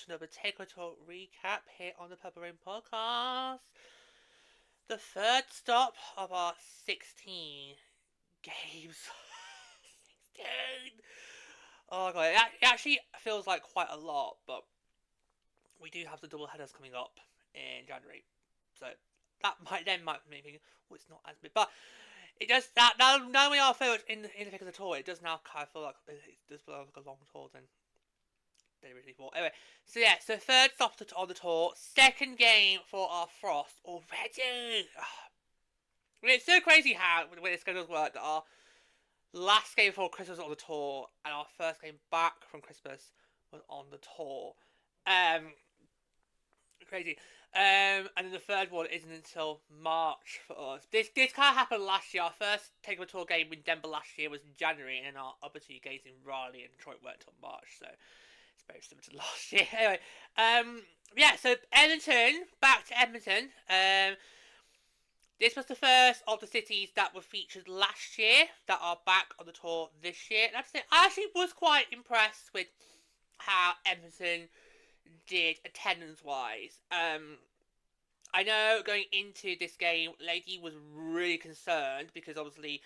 Another Takeover Tour recap here on the PWHL podcast. The third stop of our 16 games. 16! Oh god, it actually feels like quite a lot, but we do have the double headers coming up in January, so that might make me think, oh, it's not as big, but it does that now we are filled in the thick of the tour. It does now kind of feel like it does feel like a long tour than they originally thought. Anyway, so yeah, so third stop on the tour, second game for our Frost already. It's so crazy how the way the schedules work that our last game before Christmas was on the tour and our first game back from Christmas was on the tour. Crazy. And then the third one isn't until March for us. This kind of happened last year. Our first Takeover Tour game in Denver last year was in January, and then our other two games in Raleigh and Detroit weren't until March, so it's very similar to last year. Anyway, yeah, so Edmonton, back to Edmonton. This was the first of the cities that were featured last year that are back on the tour this year. And I actually was quite impressed with how Edmonton did attendance-wise. I know going into this game, Lady was really concerned because obviously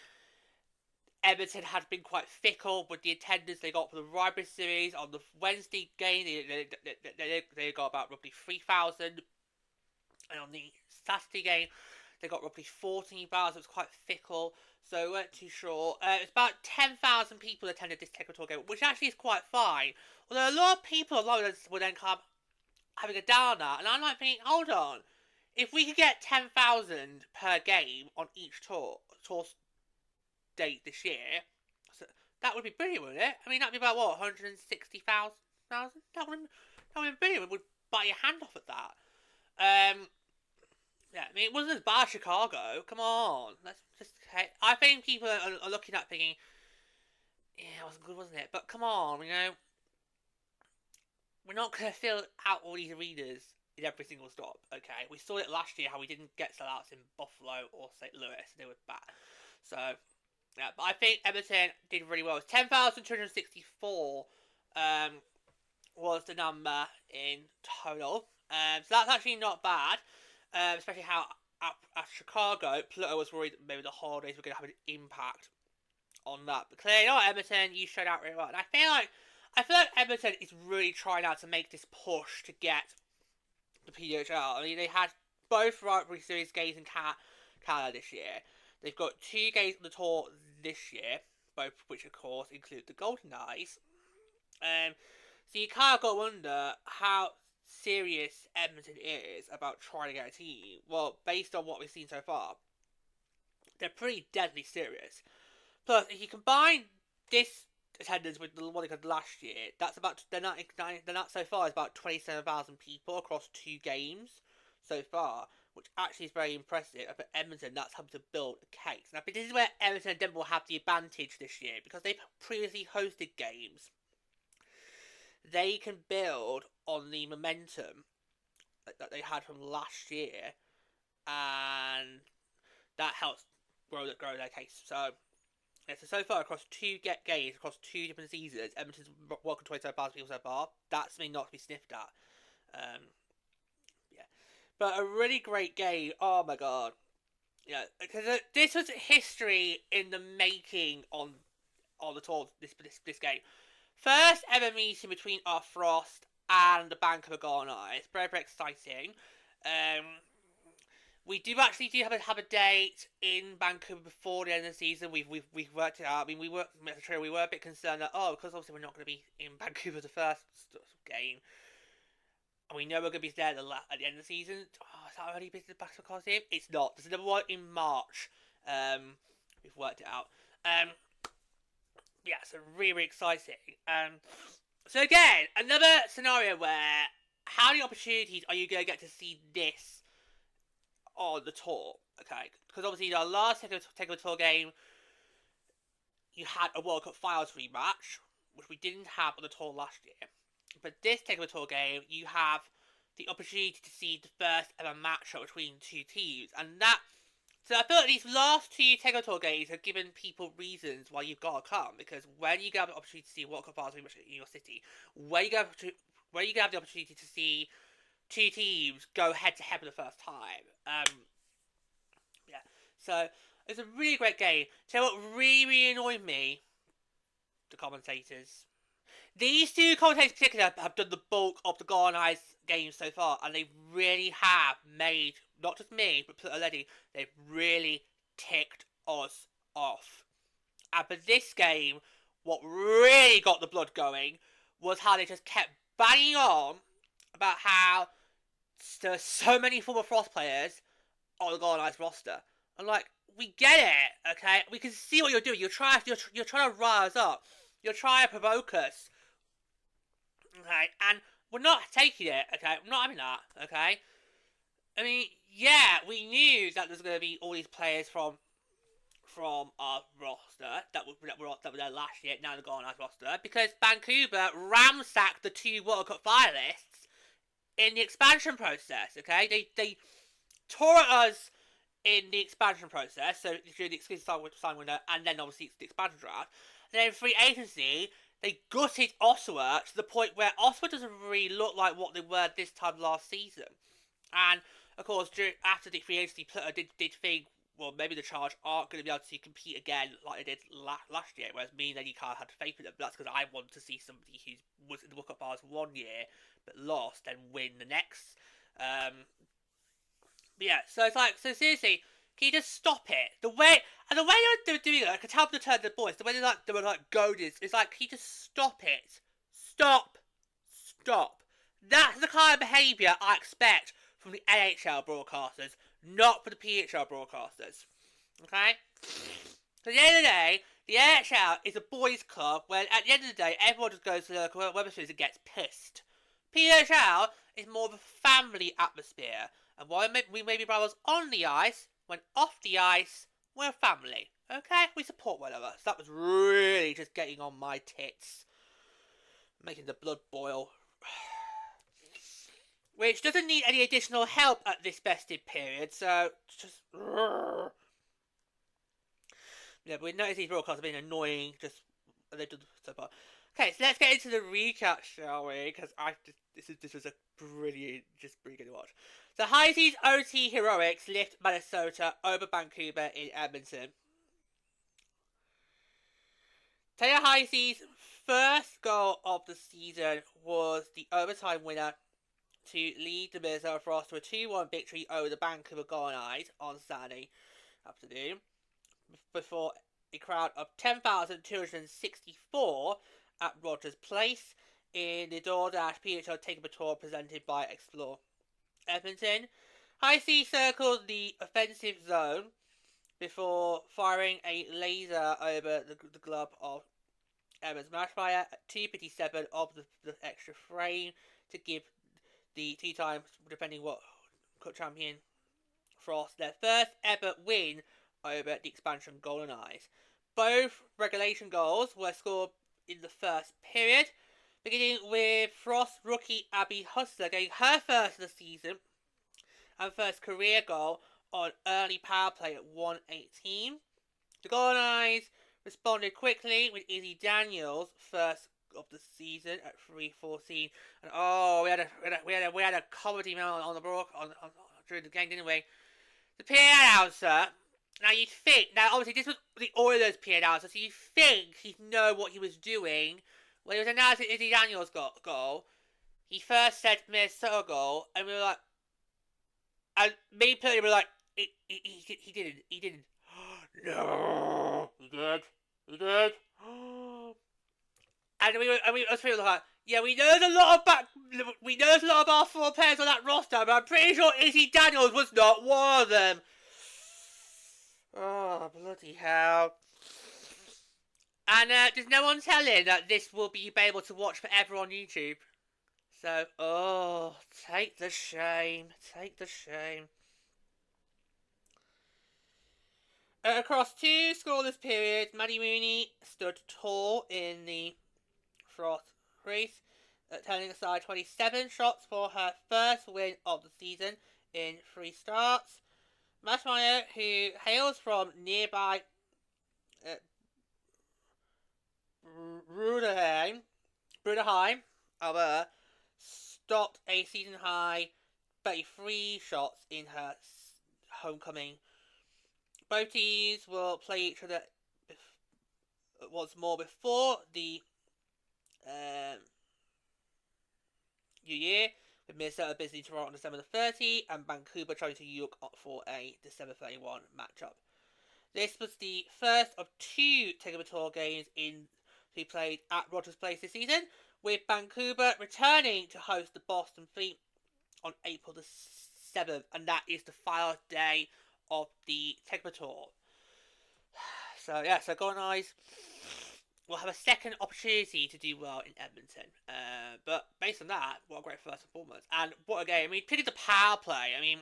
Edmonton had been quite fickle with the attendance they got for the Rivalry Series. On the Wednesday game, they got about roughly 3,000, and on the Saturday game, they got roughly 14,000. It was quite fickle, so we weren't too sure. It's about 10,000 people attended this Takeover Tour game, which actually is quite fine. Although a lot of people, would then come having a downer, and I'm like thinking, hold on, if we could get 10,000 per game on each tour date this year, so that would be brilliant, wouldn't it? I mean, that'd be about what, 160,000? That would be brilliant. We'd bite your hand off at that. Yeah, I mean, it wasn't as bad as Chicago. Come on, let's just. I think people are looking at thinking, yeah, it wasn't good, wasn't it? But come on, you know, we're not gonna fill out all these arenas in every single stop. Okay, we saw it last year how we didn't get sellouts in Buffalo or St. Louis. They were bad. So yeah, but I think Edmonton did really well. It was 10,264 was the number in total. So that's actually not bad. Especially how at Chicago, Pluto was worried that maybe the holidays were going to have an impact on that. But clearly, Edmonton, you showed out really well. And I feel like Edmonton is really trying out to make this push to get the PWHL. I mean, they had both Rivalry Series games in Canada this year. They've got 2 games on the tour this year, both of which, of course, include the Goldeneyes. So you kind of got to wonder how serious Edmonton is about trying to get a team. Well, based on what we've seen so far, they're pretty deadly serious. Plus, if you combine this attendance with the one they had last year, that's about they're not so far is about 27,000 people across 2 games so far, which actually is very impressive. For Edmonton, that's how to build a case. And I think this is where Edmonton and Denver will have the advantage this year because they've previously hosted games. They can build on the momentum that they had from last year, and that helps grow their case. So, yeah, so far across 2 games, across 2 different seasons, Edmonton's welcomed 27,000 people so far. That's something not to be sniffed at. Yeah, but a really great game. Oh my god, yeah, because this was history in the making on the tour. This game. First ever meeting between our Frost and the Vancouver Goldeneyes. It's very, very exciting. We do have a date in Vancouver before the end of the season. We've worked it out. I mean, we were a bit concerned that because obviously we're not going to be in Vancouver the first game, and we know we're going to be there at the end of the season. Is that already been the basketball team? It's not. There's another one in March. We've worked it out. Yeah, so really, really exciting. So again, another scenario where how many opportunities are you going to get to see this on the tour, okay? Because obviously the last Takeover Tour game, you had a World Cup Finals rematch, which we didn't have on the tour last year. But this Takeover Tour game, you have the opportunity to see the first ever matchup between two teams, and that. So I feel like these last two Takeover Tour games have given people reasons why you've got to come, because when you get the opportunity to see World Cup Finals rematch in your city, where you have the opportunity to see two teams go head to head for the first time. Yeah. So it's a really great game. So what really annoyed me, the commentators. These two commentators in particular have done the bulk of the Goldeneyes games so far, and they really have made, not just me, but a lady, they've really ticked us off. And for this game, what really got the blood going was how they just kept banging on about how there are so many former Frost players on the Goldeneyes roster. I'm like, we get it, okay? We can see what you're doing. You're trying to rile us up. You're trying to provoke us. Okay, and we're not taking it, okay? We're not having that, okay? I mean, yeah, we knew that there's going to be all these players from our roster that were there last year, now they're going on our roster, because Vancouver ransacked the two World Cup finalists in the expansion process, okay? They tore at us in the expansion process, so during the exclusive sign window, and then obviously it's the expansion draft. And then free agency, they gutted Ottawa to the point where Ottawa doesn't really look like what they were this time last season. And, of course, after the free agency, Pluto did think, well, maybe the Charge aren't going to be able to compete again like they did last year, whereas me and Eddie Carr had faith in them. But that's because I want to see somebody who was in the World Cup Finals 1 year, but lost, and win the next. But yeah, so it's like, so seriously, can you just stop it? The way they were doing it, I could tell them to turn the voice. The way they were like goaded. It's like, can you just stop it? Stop. That's the kind of behaviour I expect from the NHL broadcasters, not for the PHL broadcasters. Okay? So at the end of the day, the NHL is a boys' club where at the end of the day, everyone just goes to the Wetherspoons and gets pissed. PHL is more of a family atmosphere, and while we may be brothers on the ice, when off the ice, we're family. Okay? We support one another. So that was really just getting on my tits. Making the blood boil. Which doesn't need any additional help at this festive period, so just. Yeah, but we noticed these broadcasts have been annoying, just. They've done so far. Okay, so let's get into the recap, shall we? Because this was a brilliant, just pretty good to watch. So Heise's OT heroics lift Minnesota over Vancouver in Edmonton. Taylor Heise's first goal of the season was the overtime winner to lead the Minnesota Frost to a 2-1 victory over the Vancouver Goldeneyes on Saturday afternoon, before a crowd of 10,264 at Rogers Place in the DoorDash PWHL Takeover Tour presented by Explore Edmonton. Heise circled the offensive zone before firing a laser over the glove of Edmonton's matchfire at 2:57 of the extra frame to give the two-time defending World Cup champion Frost their first ever win over the expansion Goldeneyes. Both regulation goals were scored in the first period, beginning with Frost rookie Abby Hustler getting her first of the season and first career goal on early power play at 1:18. The Goldeneyes responded quickly with Izzy Daniels' first of the season at 3:14, and we had a comedy moment on the during the game, didn't we? The PA announcer. Now obviously this was the Oilers PA announcer, so you think he'd know what he was doing when he was announcing Izzy Daniels' goal. He first said Minnesota goal, and we were like, and me personally were like, he didn't. No, he did. And we were like, yeah, we know there's a lot of our four players on that roster, but I'm pretty sure Izzy Daniels was not one of them. Oh, bloody hell. And there's no one telling that this will be able to watch forever on YouTube. So, take the shame. Across two scoreless periods, Maddie Mooney stood tall in the froth race, turning aside 27 shots for her first win of the season in 3 starts. Maschmeyer, who hails from nearby Bruderheim, Alberta, stopped a season high 33 shots in her homecoming. Both teams will play each other once more before the New Year, with Minnesota visiting Toronto on December 30 and Vancouver traveling to New York for a December 31 matchup. This was the first of 2 Takeover Tour games to be played at Rogers Place this season, with Vancouver returning to host the Boston Fleet on April the 7th, and that is the final day of the Takeover Tour. So Goldeneyes will have a second opportunity to do well in Edmonton. But based on that, what a great first performance. And what a game. I mean, particularly the power play. I mean,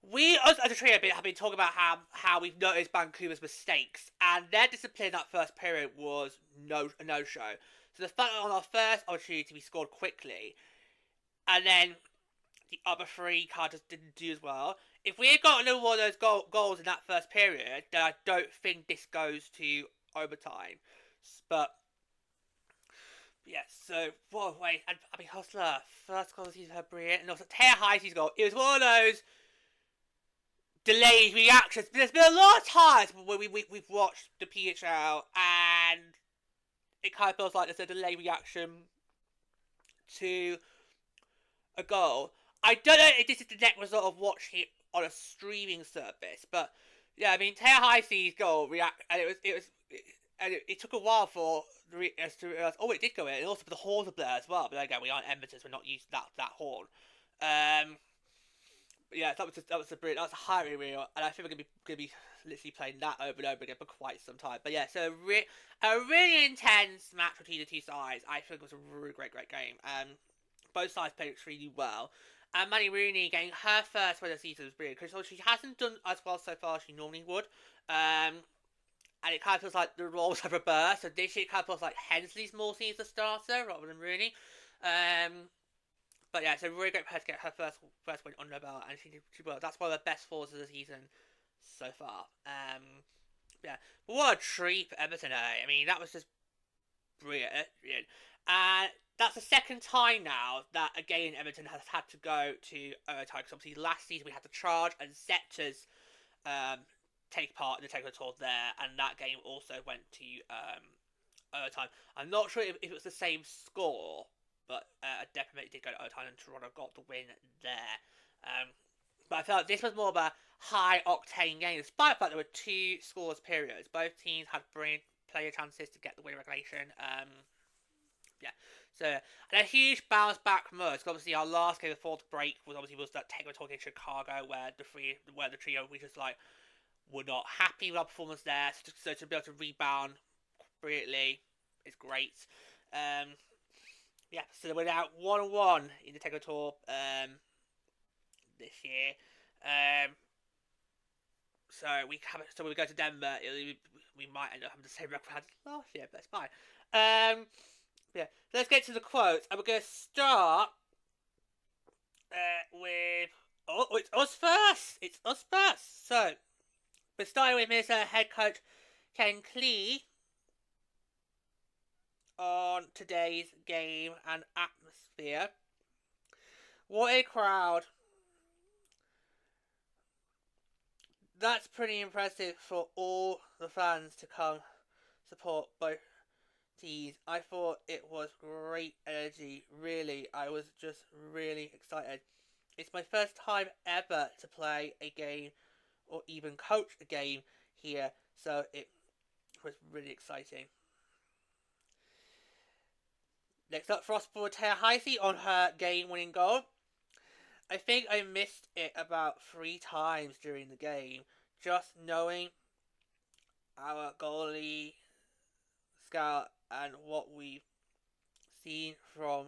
we as a trio have been talking about how we've noticed Vancouver's mistakes, and their discipline that first period was a no-show. So the fact that on our first opportunity we scored quickly, and then the other 3 kind of didn't do as well. If we had got another one of those goals in that first period, then I don't think this goes to overtime. But yeah, so what a way. And I mean, Hustler, first goal of the season, her brilliant, and also Heise's goal. It was one of those delayed reactions. There's been a lot of times when we've watched the PHL and it kind of feels like there's a delayed reaction to a goal. I don't know if this is the net result of watching it on a streaming service, but yeah, I mean, Heise's goal it took a while for us to realize, oh, it did go in, and also for the horn to blur as well. But again, we aren't Edmonton, so we're not used to that horn. Yeah, that was a brilliant. That was a highlight reel, and I think we're gonna be literally playing that over and over again for quite some time. But yeah, so a really intense match between the two sides. I think it was a really great game. Both sides played extremely well. And Maddie Rooney getting her first win of the season was brilliant, because she hasn't done as well so far as she normally would. And it kind of feels like the roles have reversed. So this year it kind of feels like Hensley's more seen as the starter rather than Rooney. But yeah, it's a really great player to get her first win on the belt, and she well. That's one of the best fours of the season so far. Yeah, but what a treat for Everton, eh? I mean, that was just brilliant. And that's the second time now that again Everton has had to go to overtime. Because obviously last season we had to charge and Scepters take part in the Takeover Tour there, and that game also went to overtime. I'm not sure if it was the same score, but definitely did go to overtime, and Toronto got the win there. But I felt this was more of a high octane game, despite the fact there were 2 scoreless periods. Both teams had brilliant player chances to get the win regulation. Yeah, so and a huge bounce back from us. Obviously, our last game before the break was that Takeover Tour in Chicago, where the trio we just like were not happy with our performance there. So to be able to rebound brilliantly is great. Yeah, so we're now 1-1 in the Takeover Tour this year. So we go to Denver. We might end up having the same record we had last year, but it's fine. Yeah, so let's get to the quotes, and we're going to start with it's us first. It's us first. So we're starting with Minnesota head coach Ken Klee on today's game and atmosphere. What a crowd. That's pretty impressive for all the fans to come support both teams. I thought it was great energy, really. I was just really excited. It's my first time ever to play a game or even coach a game here, so it was really exciting. Next up, Frost for Heise on her game-winning goal. I think I missed it about 3 times during the game. Just knowing our goalie scout and what we've seen from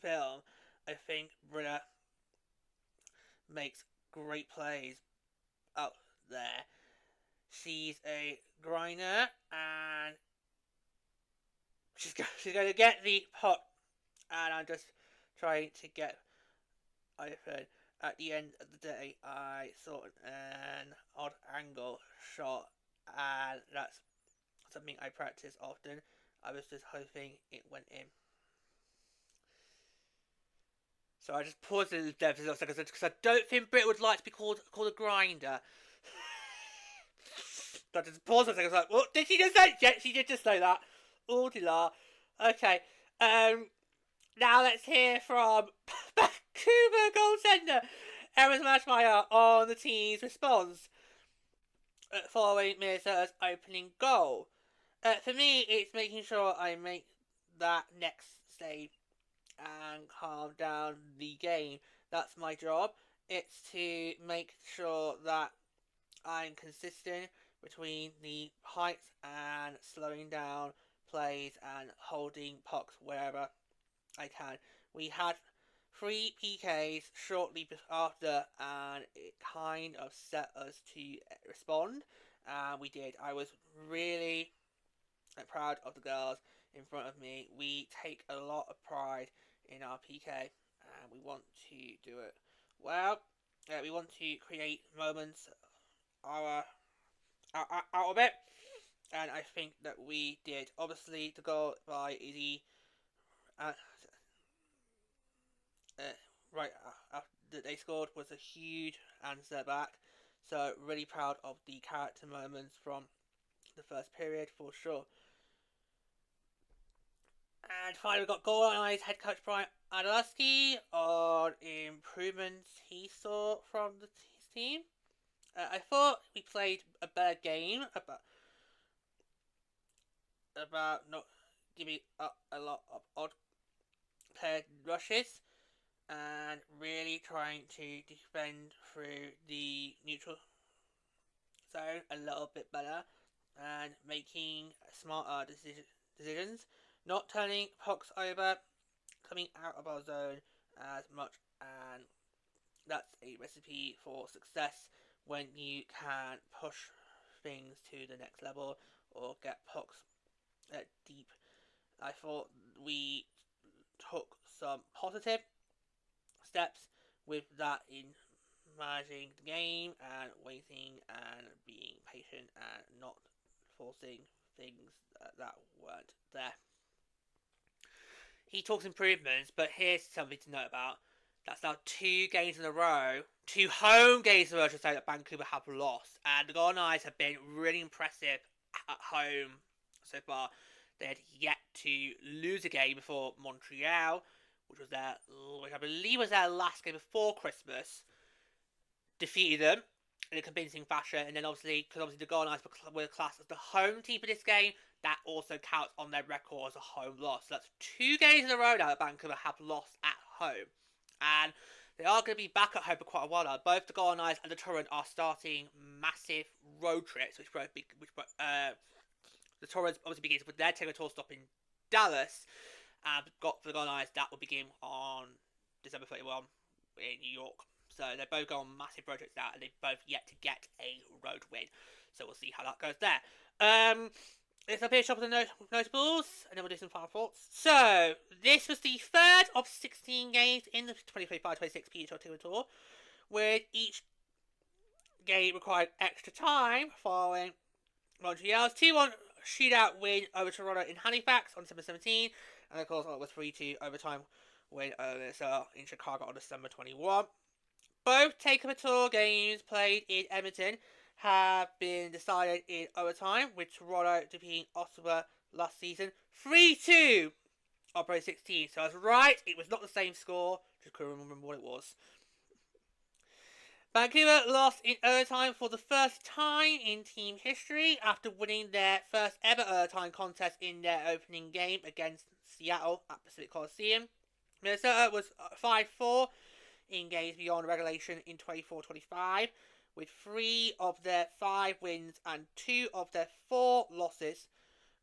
film, I think Britta makes great plays. out there. She's a grinder, and she's going to get the puck, and I'm just trying to get open. At the end of the day, I saw an odd angle shot, and that's something I practice often. I was just hoping it went in. So I just paused it there for a second because I don't think Brit would like to be called a grinder. So I just paused for a second. I was like, what did she just say? Yeah, she did just say that. Oh, la. Okay. Now let's hear from Vancouver goaltender Erin Smashmeyer on the team's response following Minnesota's opening goal. For me, it's making sure I make that next save and calm down the game. That's my job. It's to make sure that I'm consistent between the heights and slowing down plays and holding pucks wherever I can. We had 3 PKs shortly after, and it kind of set us to respond. We did. I was really proud of the girls in front of me. We take a lot of pride in our PK, and we want to do it well. We want to create moments out of it, and I think that we did. Obviously, the goal by Izzy right after they scored was a huge answer back. So really proud of the character moments from the first period for sure. And finally, we got Goldeneyes head coach Brian Adelaski on improvements he saw from his team. I thought we played a better game about not giving up a lot of odd paired rushes and really trying to defend through the neutral zone a little bit better and making smarter decisions, not turning pucks over, coming out of our zone as much, and that's a recipe for success when you can push things to the next level or get pucks deep. I thought we took some positive steps with that in managing the game and waiting and being patient and not forcing things that weren't there. He talks improvements, but here's something to note about. That's now 2 games in a row, 2 home games in a row, I should say, that Vancouver have lost. And the Goldeneyes have been really impressive at home so far. They had yet to lose a game before Montreal, which I believe was their last game before Christmas, defeated them in a convincing fashion. And then obviously, because the Goldeneyes were classed as the home team for this game, that also counts on their record as a home loss. So that's 2 games in a row now that Vancouver have lost at home. And they are going to be back at home for quite a while now. Both the Goldeneyes and the Torrent are starting massive road trips, the Torrents obviously begins with their Takeover Tour stop in Dallas, and got for the Goldeneyes that will begin on December 31 in New York. So they both go on massive road trips now, and they've both yet to get a road win. So we'll see how that goes there. Let's up here shop of the notables, and then we'll do some final thoughts. So, this was the third of 16 games in the 2025-26 PWHL Takeover Tour, with each game required extra time following Montreal's 2-1 shootout win over Toronto in Halifax on December 17, and of course it was 3-2 overtime win over Minnesota in Chicago on December 21. Both Takeover Tour games played in Edmonton have been decided in overtime, with Toronto defeating Ottawa last season 3-2 on Pro 16. So I was right, it was not the same score, just couldn't remember what it was. Vancouver lost in overtime for the first time in team history after winning their first ever overtime contest in their opening game against Seattle at Pacific Coliseum. Minnesota was 5-4 in games beyond regulation in 24-25, with 3 of their 5 wins and 2 of their 4 losses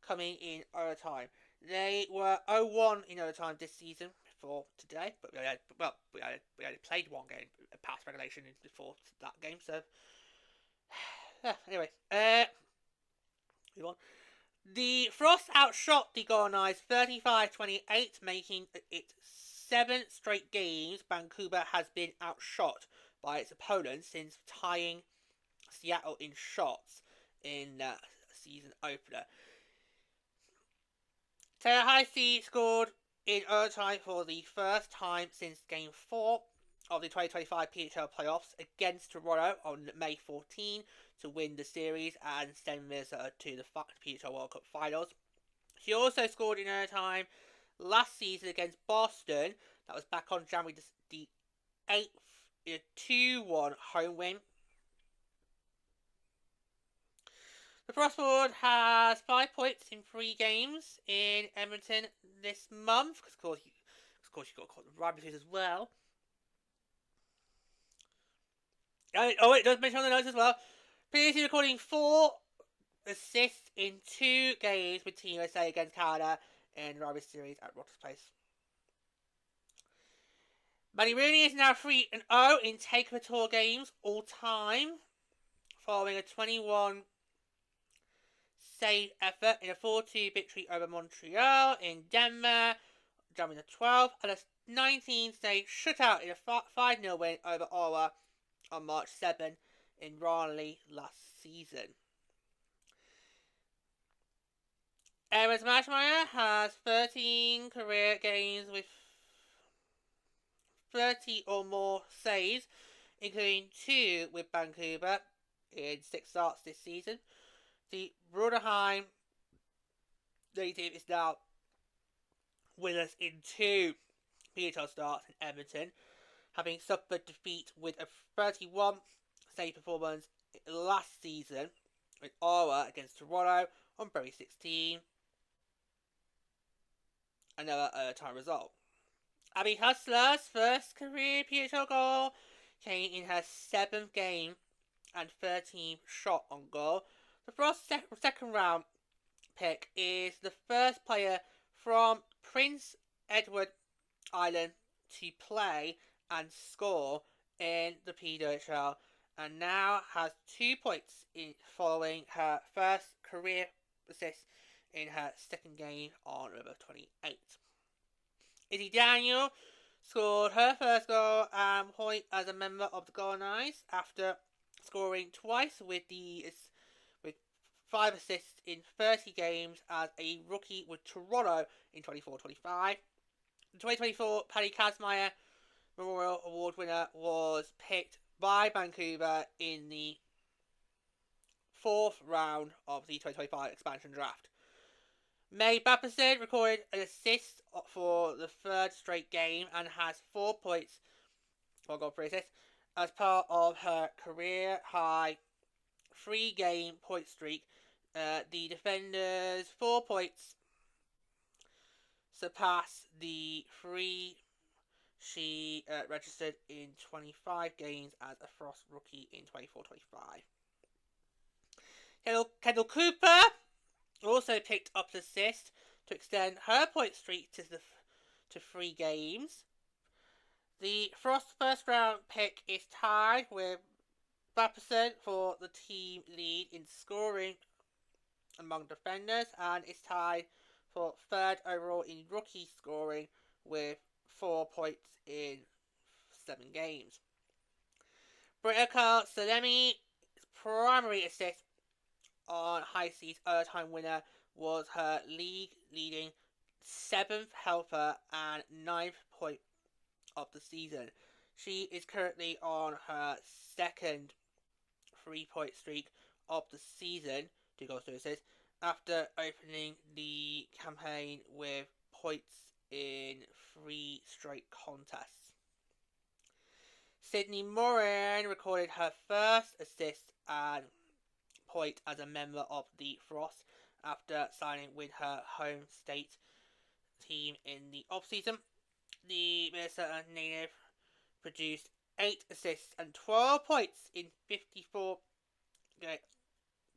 coming in overtime. They were 0-1 in overtime this season before today, but we only played 1 game past regulation before that game, so Anyway, move on. The Frost outshot the Goldeneyes 35-28, making it 7 straight games Vancouver has been outshot by its opponents since tying Seattle in shots in the season opener. Heise scored in overtime for the first time since Game 4 of the 2025 PHL playoffs against Toronto on May 14 to win the series and send Minnesota to the PHL World Cup Finals. She also scored in overtime last season against Boston. That was back on January the 8th in a 2-1 home win. The Frostboard has 5 points in 3 games in Edmonton this month. Because of course you've got to call the Rabbits as well. Oh, it does mention on the notes as well. Previously recording 4 assists in 2 games with Team USA against Canada in the Rabbits series at Rogers Place. Maddie Rooney is now 3-0 in Takeover Tour games all time, following a 21 save effort in a 4-2 victory over Montreal in Denver, jumping to 12, and a 19 save shutout in a 5-0 win over Ottawa on March 7 in Raleigh last season. Erin Smashmeyer has 13 career games with 30 or more saves, including 2 with Vancouver in 6 starts this season. The Bruderheim native is now winners in 2 PHL starts in Edmonton, having suffered defeat with a 31 save performance last season in Ottawa against Toronto on February 16. Another time result. Abby Hustler's first career PHL goal came in her 7th game and 13th shot on goal. The Frost second round pick is the first player from Prince Edward Island to play and score in the PWHL, and now has 2 points following her first career assist in her second game on November 28th. Izzy Daniel scored her first goal and point as a member of the Goldeneyes after scoring twice with 5 assists in 30 games as a rookie with Toronto in 24-25. The 2024 Paddy Kazmaier Memorial Award winner was picked by Vancouver in the 4th round of the 2025 expansion draft. May Bapperson recorded an assist for the 3rd straight game and has 4 points for goal for assist as part of her career high 3-game point streak. The defender's 4 points surpass the 3 she registered in 25 games as a Frost rookie in 24-25. Kendall Cooper also picked up the assist to extend her point streak to 3 games. The Frost first round pick is tied with Bapperson for the team lead in scoring among defenders and is tied for 3rd overall in rookie scoring with 4 points in 7 games. Britta Salemi's primary assist on Heise's overtime winner was her league-leading 7th helper and 9th point of the season. She is currently on her 2nd 3-point streak of the season, 2 goals, 2 assists, after opening the campaign with points in 3 straight contests. Sydney Moran recorded her first assist and point as a member of the Frost after signing with her home state team in the off-season. The Minnesota native produced 8 assists and 12 points in 54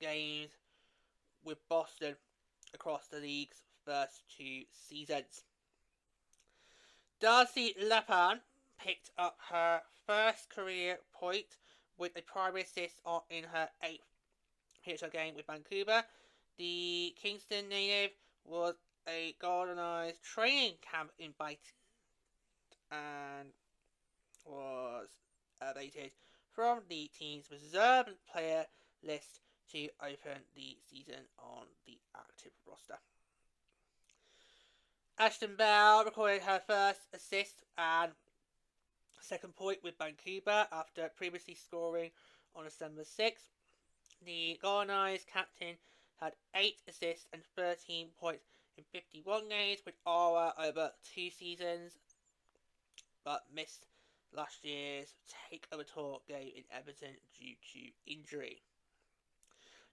games with Boston across the league's first 2 seasons. Darcy Lepan picked up her first career point with a primary assist in her 8th PWHL game with Vancouver. The Kingston native was a Goldeneyes training camp invited and was evaded from the team's reserve player list to open the season on the active roster. Ashton Bell recorded her first assist and second point with Vancouver after previously scoring on December 6th. The Goldeneyes captain had 8 assists and 13 points in 51 games with aura over 2 seasons, but missed last year's Takeover Tour game in Edmonton due to injury.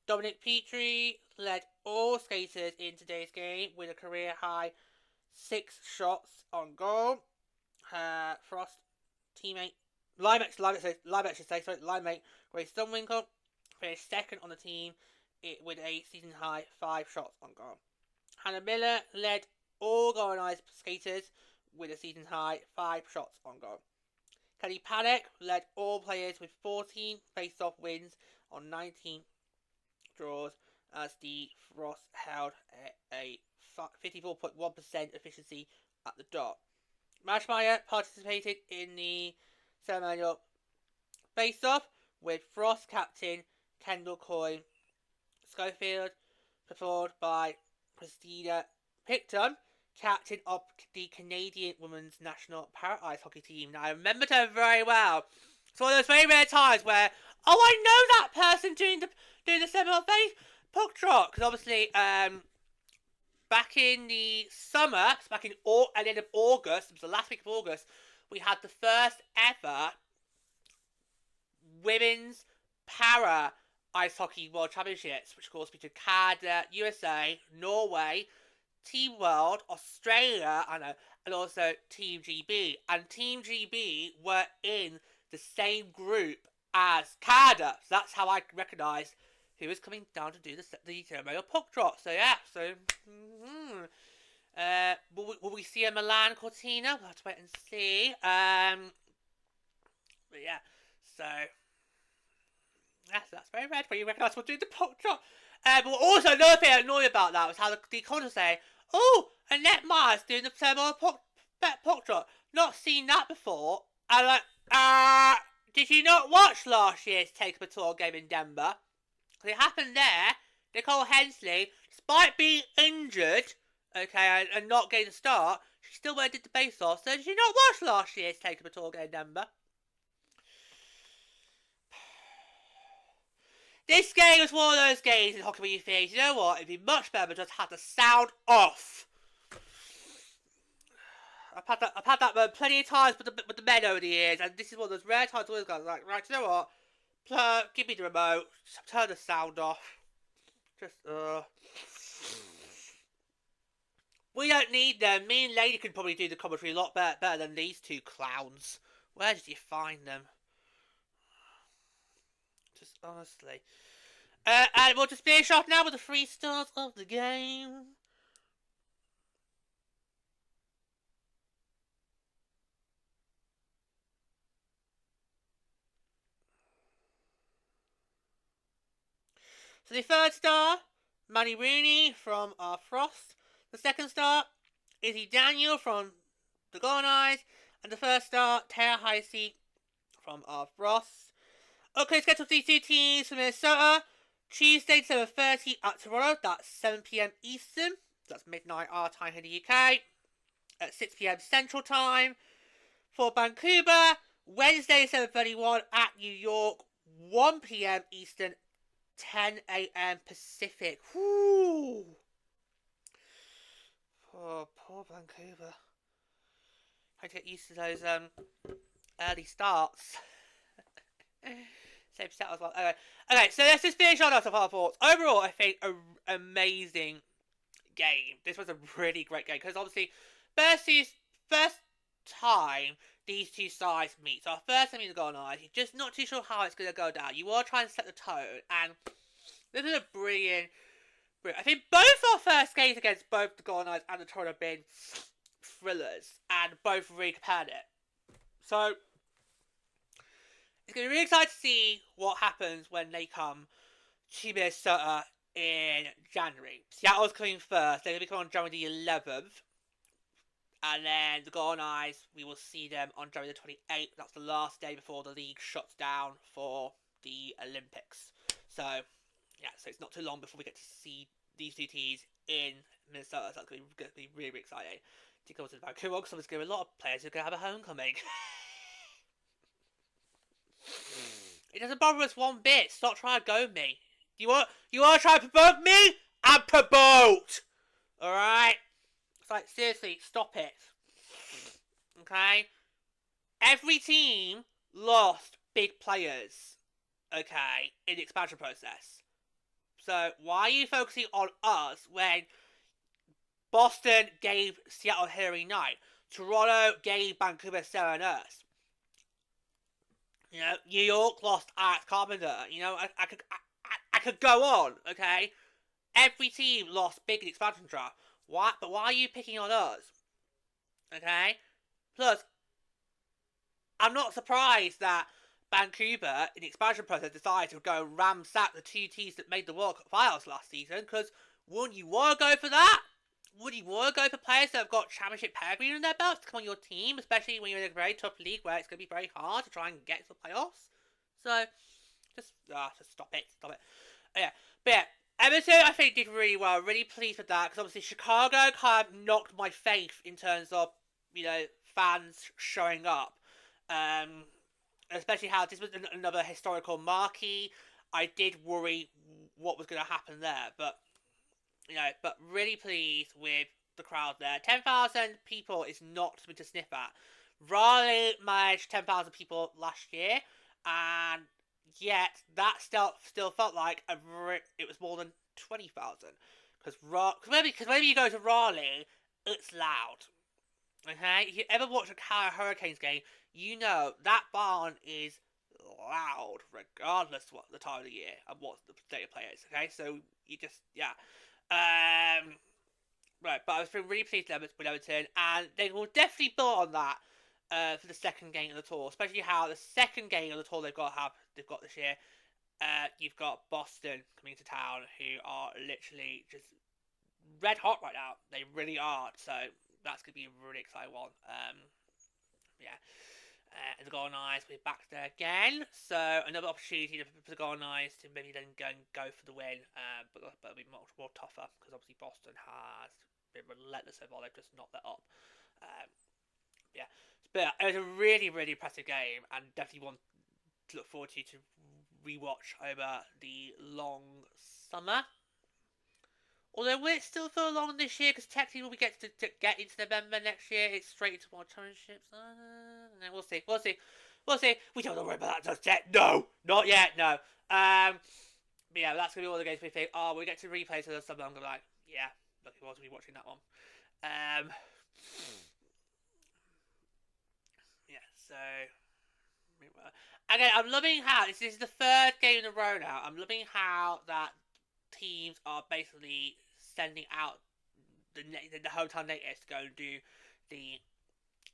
Dominic Petrie led all skaters in today's game with a career-high 6 shots on goal. Her Frost linemate Grace Dunwinkle finished second on the team with a season-high 5 shots on goal. Hannah Miller led all Goldeneyes skaters with a season-high 5 shots on goal. Kelly Paddock led all players with 14 face-off wins on 19 draws as the Frost held a 54.1% efficiency at the dot. Mashmeyer participated in the ceremonial face-off with Frost captain Kendall Coyne Schofield, performed by Christina Picton, captain of the Canadian Women's National Para Ice Hockey team. Now, I remembered her very well. It's one of those very rare times where, oh, I know that person doing the seminal face puck drop. Because obviously, back in the summer, at the end of August, it was the last week of August, we had the first ever women's para ice hockey world championships, which of course featured Canada, USA, Norway, Team World, Australia, and also Team GB. And Team GB were in the same group as Canada. So that's how I recognised who was coming down to do the ceremonial puck drop. So yeah, will we see a Milan Cortina? We'll have to wait and see. But yeah, so that's very red when you recognise we'll do the puck drop. But also another thing that annoyed me about that was how the commentators say, "Oh, Annette Myers doing the ceremonial puck drop. Not seen that before." And like, did you not watch last year's Takeover Tour game in Denver? It happened there. Nicole Hensley, despite being injured, okay, and not getting a start, she still went and did the face-off. So did you not watch last year's Takeover Tour game in Denver? This game was one of those games in hockey where you think, you know what, it'd be much better to just have the sound off. I've had that plenty of times with the men over the years, and this is one of those rare times where I was like, right, you know what, give me the remote, turn the sound off. Just, we don't need them. Me and Lady could probably do the commentary a lot better than these two clowns. Where did you find them? Just honestly. And we'll just finish off now with the 3 stars of the game. So the 3rd star, Maddie Rooney from our Frost. The 2nd star, Izzy Daniel from the Goldeneyes. And the 1st star, Tara Heise from our Frost. Okay, let's get to these 2 teams from Minnesota. Tuesday, 7:30 at Toronto. That's 7 p.m. Eastern. That's midnight our time here in the UK. At 6 p.m. Central Time. For Vancouver, Wednesday, 7:31 at New York. 1 p.m. Eastern. 10 a.m. Pacific. Whoo! Poor Vancouver. I get used to those early starts. Same set as well. Okay, so let's just finish on our thoughts. Overall, I think an amazing game. This was a really great game because obviously, first time these two sides meet. So our first time the Goldeneyes, you're just not too sure how it's going to go down. You want to try and set the tone, and this is a brilliant. I think both our first games against both the Goldeneyes and the Toronto have been thrillers, and both really compared it. So it's going to be really exciting to see what happens when they come to Minnesota in January. Seattle's coming first. They're going to be coming on January the 11th. And then the Goldeneyes, we will see them on January the 28th. That's the last day before the league shuts down for the Olympics. So, yeah, so it's not too long before we get to see these two teams in Minnesota. So that's going to be really, really exciting. To go to Vancouver, because there's going to be a lot of players who are going to have a homecoming. It doesn't bother us one bit. Stop trying to go me. You want to try to promote me? And promote! Alright? It's like, seriously, stop it. Okay? Every team lost big players, okay, in the expansion process. So, why are you focusing on us when Boston gave Seattle Hillary Knight, Toronto gave Vancouver Sarah Nurse, you know, New York lost Alex Carpenter, you know, I could go on, okay? Every team lost big in the expansion draft. What? But why are you picking on us? Okay? Plus, I'm not surprised that Vancouver, in the expansion process, decided to go and ransack the two teams that made the World Cup finals last season, because wouldn't you want to go for that? Would you want to go for players that have got championship pedigree in their belts to come on your team, especially when you're in a very tough league where it's going to be very hard to try and get to the playoffs? So, just stop it. Yeah, but yeah, Edmonton, I think, did really well. Really pleased with that, because obviously Chicago kind of knocked my faith in terms of, you know, fans showing up. Especially how this was another historical marquee. I did worry what was going to happen there, but, you know, but really pleased with the crowd there. 10,000 people is not something to sniff at. Raleigh managed 10,000 people last year, and yet that still felt like it was more than 20,000. Because whenever you go to Raleigh, it's loud. Okay? If you ever watch a Hurricanes game, you know that barn is loud, regardless what the time of the year and what the state of play is. Okay? So, you just, yeah. Right, but I was really pleased with Edmonton, and they will definitely build on that for the second game of the tour, especially how the second game of the tour they've got this year. You've got Boston coming to town, who are literally just red hot right now. They really are. So that's gonna be a really exciting one. Yeah. And the Goldeneyes will be back there again, so another opportunity for the Goldeneyes to maybe then go for the win, but it'll be much more tougher, because obviously Boston has been relentless so far. They've just knocked that up. Yeah, but it was a really, really impressive game, and definitely one to look forward to rewatch over the long summer. Although will it still feel long this year? Because technically when we get to get into November next year, it's straight into World Championships. We'll see. We don't know about that just yet. No, not yet. No. But yeah, that's gonna be all the games we think. Oh, we get to replay to the summer. I'm gonna be like, yeah, looking forward to be watching that one. Yeah. So. Again, I'm loving how this is the third game in a row now. I'm loving how that teams are basically sending out the hometown natives to go and do the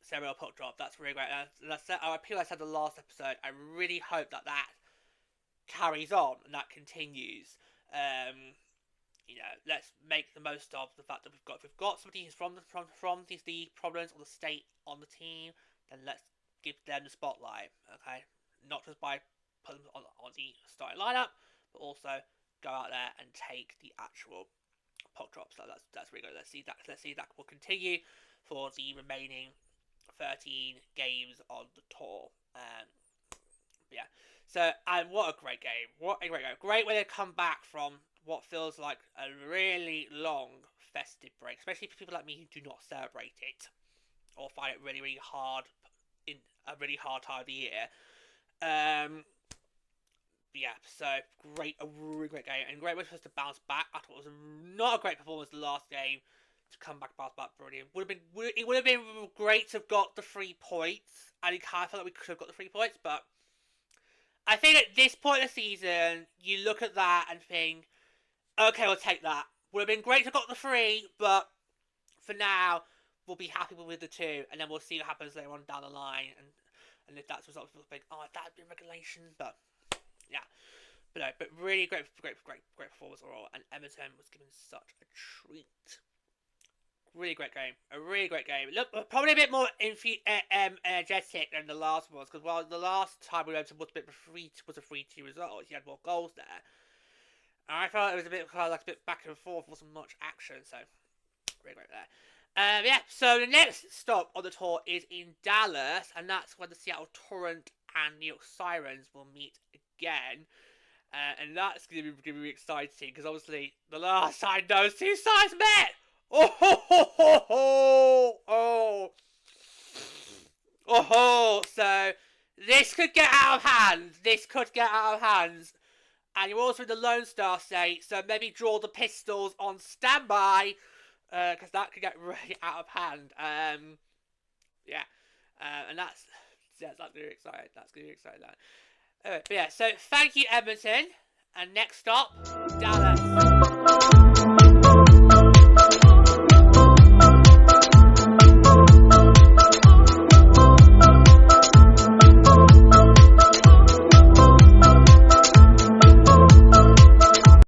cereal puck drop. That's really great. I feel I said the last episode. I really hope that carries on and that continues. You know, let's make the most of the fact that we've got somebody who's from the Providence or the state on the team. Then let's give them the spotlight. Okay, not just by putting them on the starting lineup, but also go out there and take the actual puck drops. So that's really good. Let's see that will continue for the remaining 13 games on the tour. Yeah. So, and what a great game! Great way to come back from what feels like a really long festive break, especially for people like me who do not celebrate it or find it really, really hard in a really hard time of the year. Yeah, so a really great game, and great way for us to bounce back after what was not a great performance the last game. To come back, bounce back, brilliant. It would have been great to have got the 3 points, and I kind of felt like we could have got the 3 points, but I think at this point of the season, you look at that and think, okay, we'll take that. Would have been great to have got the 3, but for now, we'll be happy with the 2, and then we'll see what happens later on down the line, and And if that's what people think, oh, that'd be regulation, but yeah. But no, but really great performance overall, and Edmonton was given such a treat. Really great game. A really great game. Look, probably a bit more energetic than the last ones, because while the last time we went to was a 3-2 result, he had more goals there. And I felt it was a bit kind of like a bit back and forth, wasn't much action, so really great there. Yeah, so the next stop on the tour is in Dallas, and that's when the Seattle Torrent and New York Sirens will meet again. And that's going to be exciting, because obviously the last time those two sides met, so this could get out of hand. And you're also in the Lone Star State, so maybe draw the pistols on standby, because that could get really out of hand. And that's going to be exciting. Anyway, but yeah, so thank you, Edmonton. And next stop, Dallas.